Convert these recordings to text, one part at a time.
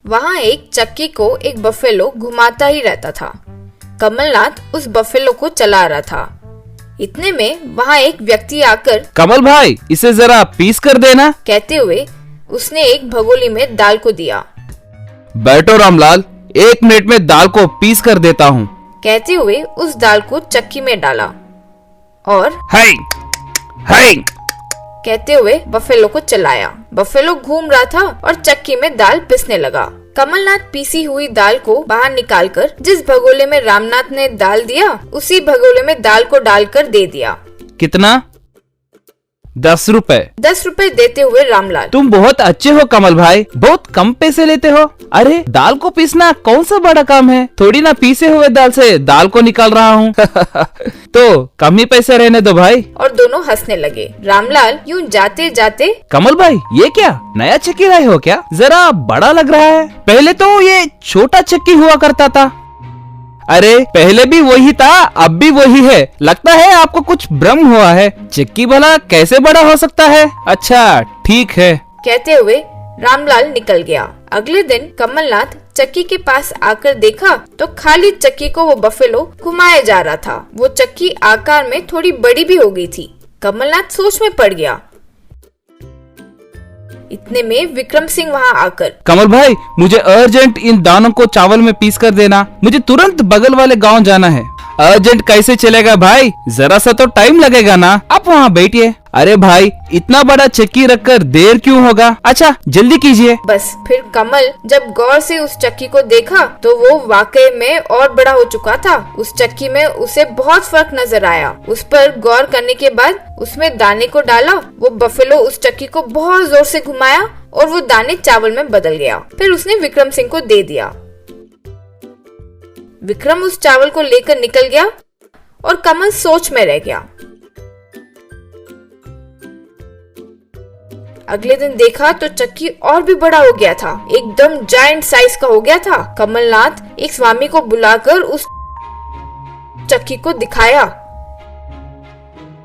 वहाँ एक चक्की को एक बफेलो घुमाता ही रहता था। कमलनाथ उस बफेलो को चला रहा था। इतने में वहाँ एक व्यक्ति आकर, कमल भाई इसे जरा पीस कर देना, कहते हुए उसने एक भगोनी में दाल को दिया। बैठो रामलाल, 1 मिनट में दाल को पीस कर देता हूँ, कहते हुए उस दाल को चक्की में डाला और हाय हाय कहते हुए बफेलो को चलाया। बफेलो घूम रहा था और चक्की में दाल पिसने लगा। कमलनाथ पीसी हुई दाल को बाहर निकालकर जिस भगोले में रामनाथ ने दाल दिया, उसी भगोले में दाल को डालकर दे दिया। कितना? 10 रुपए। 10 रुपए देते हुए रामलाल, तुम बहुत अच्छे हो कमल भाई, बहुत कम पैसे लेते हो। अरे दाल को पीसना कौन सा बड़ा काम है, थोड़ी ना पीसे हुए दाल से दाल को निकाल रहा हूँ। तो कम ही पैसे रहने दो भाई। और दोनों हंसने लगे। रामलाल यूं जाते जाते, कमल भाई ये क्या नया चक्की लाए हो क्या? जरा बड़ा लग रहा है, पहले तो ये छोटा चक्की हुआ करता था। अरे पहले भी वही था, अब भी वही है। लगता है आपको कुछ भ्रम हुआ है, चक्की भला कैसे बड़ा हो सकता है? अच्छा ठीक है, कहते हुए रामलाल निकल गया। अगले दिन कमलनाथ चक्की के पास आकर देखा तो खाली चक्की को वो बफेलो घुमाया जा रहा था। वो चक्की आकार में थोड़ी बड़ी भी हो गई थी। कमलनाथ सोच में पड़ गया। इतने में विक्रम सिंह वहाँ आकर, कमल भाई मुझे अर्जेंट इन दानों को चावल में पीस कर देना, मुझे तुरंत बगल वाले गांव जाना है। अर्जेंट कैसे चलेगा भाई, जरा सा तो टाइम लगेगा ना, आप वहाँ बैठिए। अरे भाई इतना बड़ा चक्की रखकर देर क्यों होगा, अच्छा जल्दी कीजिए। बस फिर कमल जब गौर से उस चक्की को देखा तो वो वाकई में और बड़ा हो चुका था। उस चक्की में उसे बहुत फर्क नजर आया। उस पर गौर करने के बाद उसमें दाने को डाला। वो बफेलो उस चक्की को बहुत जोर से घुमाया और वो दाने चावल में बदल गया। फिर उसने विक्रम सिंह को दे दिया। विक्रम उस चावल को लेकर निकल गया और कमल सोच में रह गया। अगले दिन देखा तो चक्की और भी बड़ा हो गया था, एकदम जायंट साइज का हो गया था। कमलनाथ एक स्वामी को बुलाकर उस चक्की को दिखाया।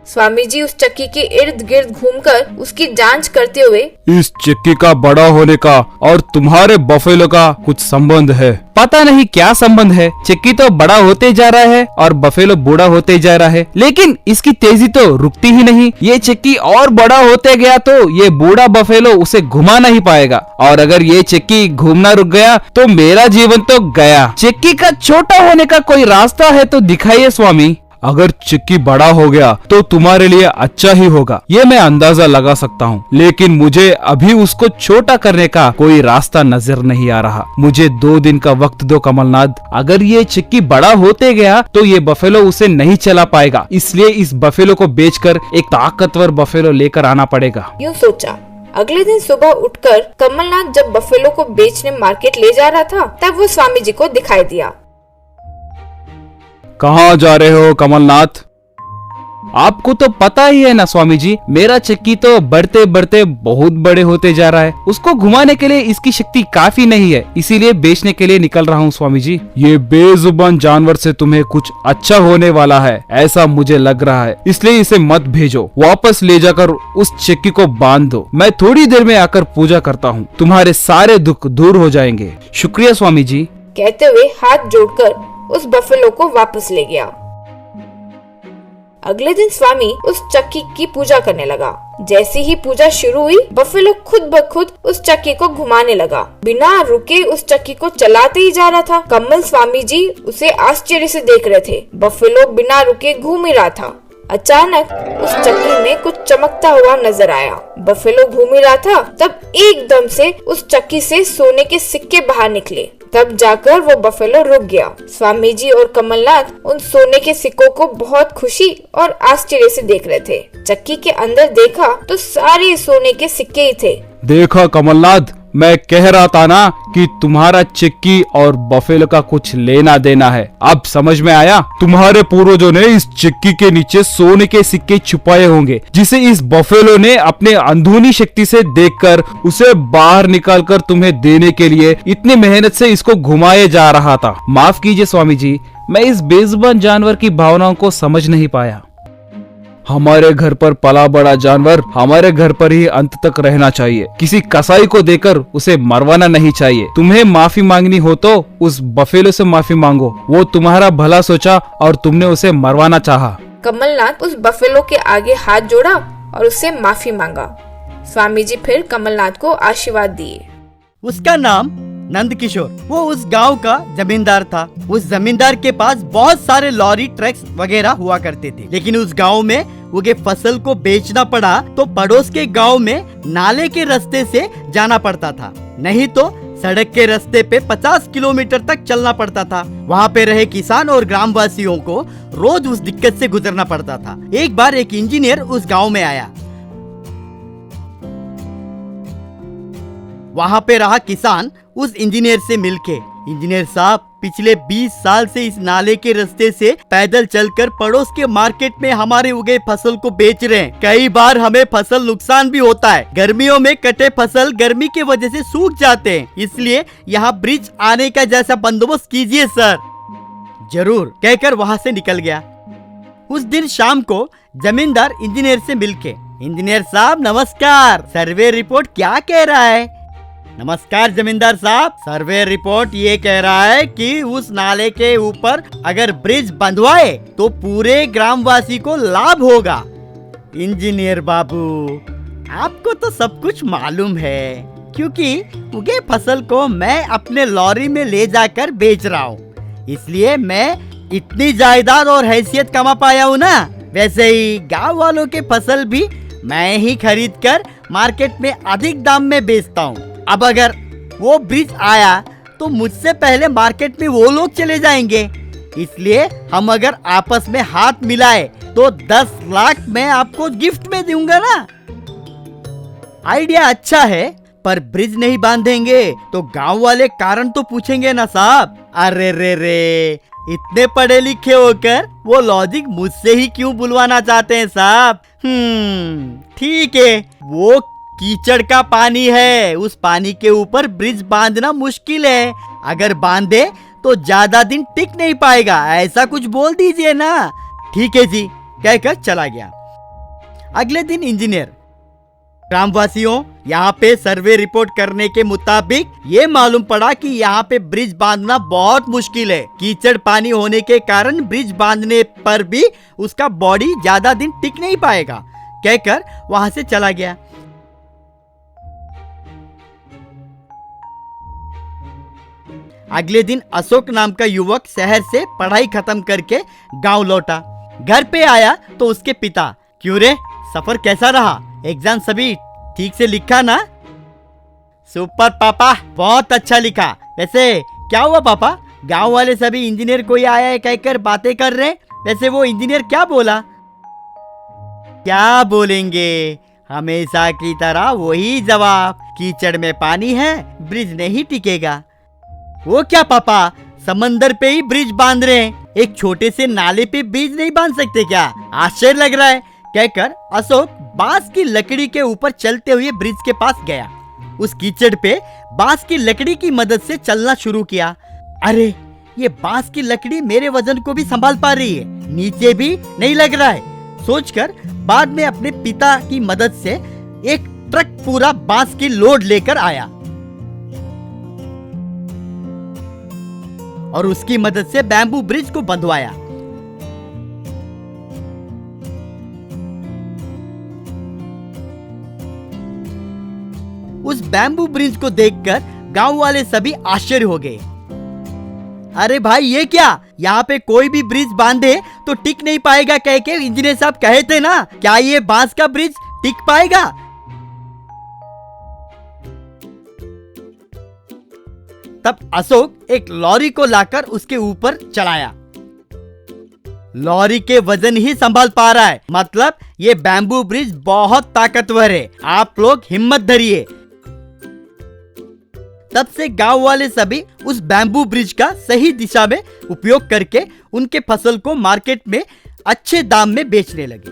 स्वामी जी उस चक्की के इर्द गिर्द घूमकर उसकी जांच करते हुए, इस चक्की का बड़ा होने का और तुम्हारे बफेलो का कुछ संबंध है। पता नहीं क्या संबंध है, चक्की तो बड़ा होते जा रहा है और बफेलो बूढ़ा होते जा रहा है, लेकिन इसकी तेजी तो रुकती ही नहीं। ये चक्की और बड़ा होते गया तो ये बूढ़ा बफेलो उसे घुमा नहीं पाएगा, और अगर ये चक्की घूमना रुक गया तो मेरा जीवन तो गया। चक्की का छोटा होने का कोई रास्ता है तो दिखाइए स्वामी। अगर चक्की बड़ा हो गया तो तुम्हारे लिए अच्छा ही होगा, ये मैं अंदाजा लगा सकता हूँ, लेकिन मुझे अभी उसको छोटा करने का कोई रास्ता नजर नहीं आ रहा। मुझे 2 दिन का वक्त दो कमलनाथ। अगर ये चक्की बड़ा होते गया तो ये बफेलो उसे नहीं चला पाएगा, इसलिए इस बफेलो को बेचकर एक ताकतवर बफेलो लेकर आना पड़ेगा। यूं सोचा। अगले दिन सुबह उठकर कमलनाथ जब बफेलो को बेचने मार्केट ले जा रहा था तब वो स्वामी जी को दिखाई दिया। कहाँ जा रहे हो कमलनाथ? आपको तो पता ही है ना स्वामी जी, मेरा चक्की तो बढ़ते बढ़ते बहुत बड़े होते जा रहा है। उसको घुमाने के लिए इसकी शक्ति काफी नहीं है, इसीलिए बेचने के लिए निकल रहा हूँ स्वामी जी। ये बेजुबान जानवर से तुम्हें कुछ अच्छा होने वाला है ऐसा मुझे लग रहा है, इसलिए इसे मत भेजो। वापस ले जाकर उस चक्की को बांध दो। मैं थोड़ी देर में आकर पूजा करता हूँ, तुम्हारे सारे दुख दूर हो जाएंगे। शुक्रिया स्वामी जी, कहते हुए हाथ जोड़कर उस बफेलो को वापस ले गया। अगले दिन स्वामी उस चक्की की पूजा करने लगा। जैसे ही पूजा शुरू हुई, बफेलो खुद ब खुद उस चक्की को घुमाने लगा। बिना रुके उस चक्की को चलाते ही जा रहा था। कमल स्वामी जी उसे आश्चर्य से देख रहे थे। बफेलो बिना रुके घूम ही रहा था। अचानक उस चक्की में कुछ चमकता हुआ नजर आया। बफेलो घूम ही रहा था, तब एकदम से उस चक्की से सोने के सिक्के बाहर निकले। तब जाकर वो बफेलो रुक गया। स्वामी जी और कमलनाथ उन सोने के सिक्कों को बहुत खुशी और आश्चर्य से देख रहे थे। चक्की के अंदर देखा तो सारे सोने के सिक्के ही थे। देखा कमलनाथ, मैं कह रहा था ना कि तुम्हारा चक्की और बफेलो का कुछ लेना देना है। अब समझ में आया। तुम्हारे पूर्वजों ने इस चक्की के नीचे सोने के सिक्के छुपाए होंगे, जिसे इस बफेलो ने अपने अंदरूनी शक्ति से देखकर उसे बाहर निकालकर तुम्हें देने के लिए इतनी मेहनत से इसको घुमाए जा रहा था। माफ कीजिए स्वामी जी, मैं इस बेजुबान जानवर की भावनाओं को समझ नहीं पाया। हमारे घर पर पला बड़ा जानवर हमारे घर पर ही अंत तक रहना चाहिए। किसी कसाई को देकर उसे मरवाना नहीं चाहिए। तुम्हें माफी मांगनी हो तो उस बफेलो से माफी मांगो। वो तुम्हारा भला सोचा और तुमने उसे मरवाना चाहा। कमलनाथ उस बफेलो के आगे हाथ जोड़ा और उससे माफी मांगा। स्वामी जी फिर कमलनाथ को आशीर्वाद दिए। उसका नाम नंद किशोर, वो उस गांव का जमींदार था। उस जमींदार के पास बहुत सारे लॉरी ट्रक्स वगैरह हुआ करते थे, लेकिन उस गांव में उगे फसल को बेचना पड़ा तो पड़ोस के गांव में नाले के रास्ते से जाना पड़ता था, नहीं तो सड़क के रास्ते पे 50 किलोमीटर तक चलना पड़ता था। वहाँ पे रहे किसान और ग्रामवासियों को रोज उस दिक्कत से गुजरना पड़ता था। एक बार एक इंजीनियर उस गांव में आया। वहाँ पे रहा किसान उस इंजीनियर से मिलके, इंजीनियर साहब पिछले 20 साल से इस नाले के रास्ते से पैदल चलकर पड़ोस के मार्केट में हमारे उगे फसल को बेच रहे हैं। कई बार हमें फसल नुकसान भी होता है। गर्मियों में कटे फसल गर्मी की वजह से सूख जाते हैं, इसलिए यहाँ ब्रिज आने का जैसा बंदोबस्त कीजिए सर। जरूर, कहकर वहाँ से निकल गया। उस दिन शाम को जमींदार इंजीनियर से मिलके, इंजीनियर साहब नमस्कार, सर्वे रिपोर्ट क्या कह रहा है? नमस्कार जमींदार साहब, सर्वे रिपोर्ट ये कह रहा है कि उस नाले के ऊपर अगर ब्रिज बंधवाए तो पूरे ग्रामवासी को लाभ होगा। इंजीनियर बाबू, आपको तो सब कुछ मालूम है, क्योंकि उगे फसल को मैं अपने लॉरी में ले जाकर बेच रहा हूँ, इसलिए मैं इतनी जायदाद और हैसियत कमा पाया हूँ ना। वैसे ही गाँव वालों के फसल भी मैं ही खरीद कर मार्केट में अधिक दाम में बेचता हूँ। अब अगर वो ब्रिज आया तो मुझसे पहले मार्केट में वो लोग चले जाएंगे, इसलिए हम अगर आपस में हाथ मिलाए तो 10 लाख मैं आपको गिफ्ट में दूंगा ना। आइडिया अच्छा है, पर ब्रिज नहीं बांधेंगे तो गांव वाले कारण तो पूछेंगे ना साहब। अरे रे, इतने पढ़े लिखे होकर वो लॉजिक मुझसे ही क्यों बुलवाना चाहते हैं साहब? ठीक है, वो कीचड़ का पानी है, उस पानी के ऊपर ब्रिज बांधना मुश्किल है। अगर बांधे तो ज्यादा दिन टिक नहीं पाएगा, ऐसा कुछ बोल दीजिए ना। ठीक है जी, कहकर चला गया। अगले दिन इंजीनियर ग्रामवासियों, यहाँ पे सर्वे रिपोर्ट करने के मुताबिक ये मालूम पड़ा कि यहाँ पे ब्रिज बांधना बहुत मुश्किल है। कीचड़ पानी होने के कारण ब्रिज बांधने पर भी उसका बॉडी ज्यादा दिन टिक नहीं पाएगा, कहकर वहां से चला गया। अगले दिन अशोक नाम का युवक शहर से पढ़ाई खत्म करके गांव लौटा। घर पे आया तो उसके पिता, क्यों रे, सफर कैसा रहा? एग्जाम सभी ठीक से लिखा ना? सुपर पापा, बहुत अच्छा लिखा। वैसे क्या हुआ पापा? गांव वाले सभी इंजीनियर कोई आया है कहकर बातें कर रहे। वैसे वो इंजीनियर क्या बोला? क्या बोलेंगे, हमेशा की तरह वही जवाब, कीचड़ में पानी है, ब्रिज नहीं टिकेगा। वो क्या पापा, समंदर पे ही ब्रिज बांध रहे हैं, एक छोटे से नाले पे ब्रिज नहीं बांध सकते क्या? आश्चर्य लग रहा है, कहकर अशोक बांस की लकड़ी के ऊपर चलते हुए ब्रिज के पास गया। उस कीचड़ पे बांस की लकड़ी की मदद से चलना शुरू किया। अरे, ये बांस की लकड़ी मेरे वजन को भी संभाल पा रही है, नीचे भी नहीं लग रहा है, सोचकर बाद में अपने पिता की मदद से एक ट्रक पूरा बांस की लोड लेकर आया और उसकी मदद से बैम्बू ब्रिज को बंधवाया। उस बैम्बू ब्रिज को देखकर गांव वाले सभी आश्चर्य हो गए। अरे भाई, ये क्या, यहाँ पे कोई भी ब्रिज बांधे तो टिक नहीं पाएगा कह के इंजीनियर साहब कहे थे ना, क्या ये बांस का ब्रिज टिक पाएगा? तब अशोक एक लॉरी को लाकर उसके ऊपर चढ़ाया। लॉरी के वजन ही संभाल पा रहा है, मतलब ये बैम्बू ब्रिज बहुत ताकतवर है, आप लोग हिम्मत धरिए। तब से गांव वाले सभी उस बैम्बू ब्रिज का सही दिशा में उपयोग करके उनके फसल को मार्केट में अच्छे दाम में बेचने लगे।